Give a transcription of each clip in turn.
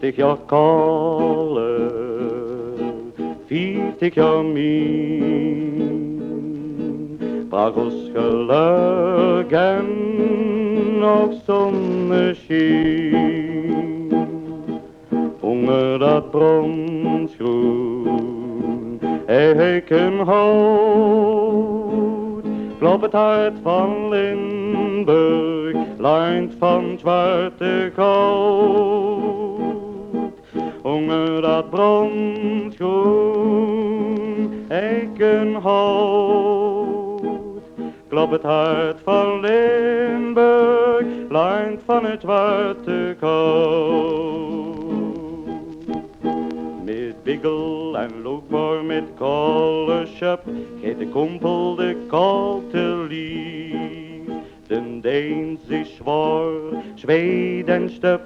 50 jaar kale, 50 jaar min. Bracht ons geluk en nog zonneschijn. Onder dat bronsgroen eikenhout klopt het hart van Limburg, lijnt van zwarte goud. Onder dat bronsgroen eikenhout klopt het hart van Limburg, lijnt van het zwarte goud. Met biggel en loopbaar met kollerschap, geeft de kompel de kalte lief. Den Deens is zwaar, zweet en step,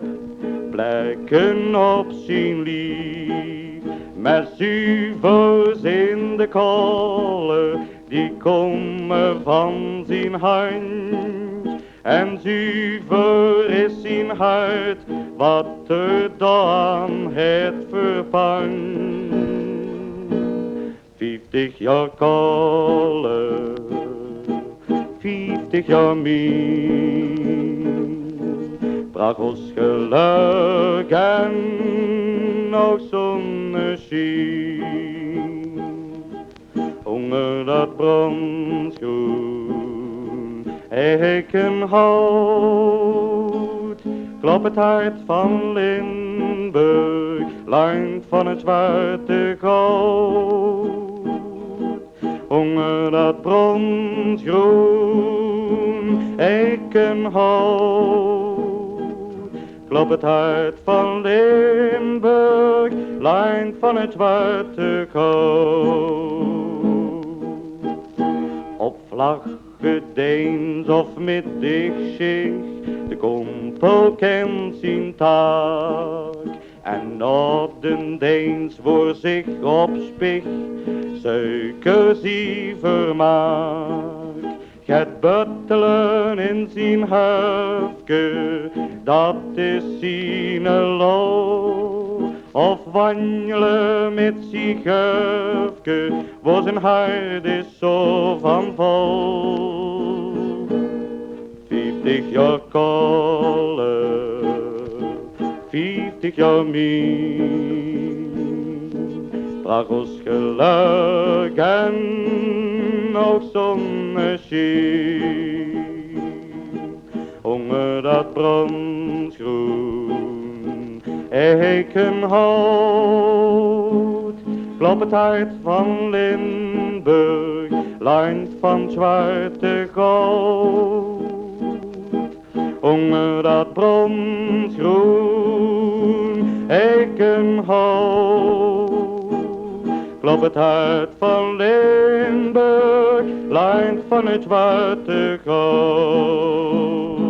plekken op zijn lief. Maar zuivers in de kolle, die komen van zijn hand. En zuiver is zijn hart, wat er dan het verpand. 50 jaar kolle, 50 jaar min. Bracht ons geluk en nog zonneschijn. Onder dat bronsgroen eikenhout klopt het hart van Limburg, lijnt van het zwarte goud. Onder dat bronsgroen eikenhout klopt het hart van Limburg, lijnt van het zwarte goud. Op vlaggen Deens of met dichtschicht, de kompel kent zijn taak. En op den Deens voor zich opspicht, suikers die vermaak. Gaat buttelen in zijn huifke, dat is zijn lof. Of wandelen met zijn guifke, waar zijn hart is zo van vol. 50 jaar kolle, 50 jaar min. Bracht ons geluk en nog zonneschijn. Onder dat bronsgroen eikenhout klopt het hart van Limburg, lijnt van zwarte goud. Onder dat bronsgroen eikenhout klopt het hart van Limburg, lijnt van het zwarte goud.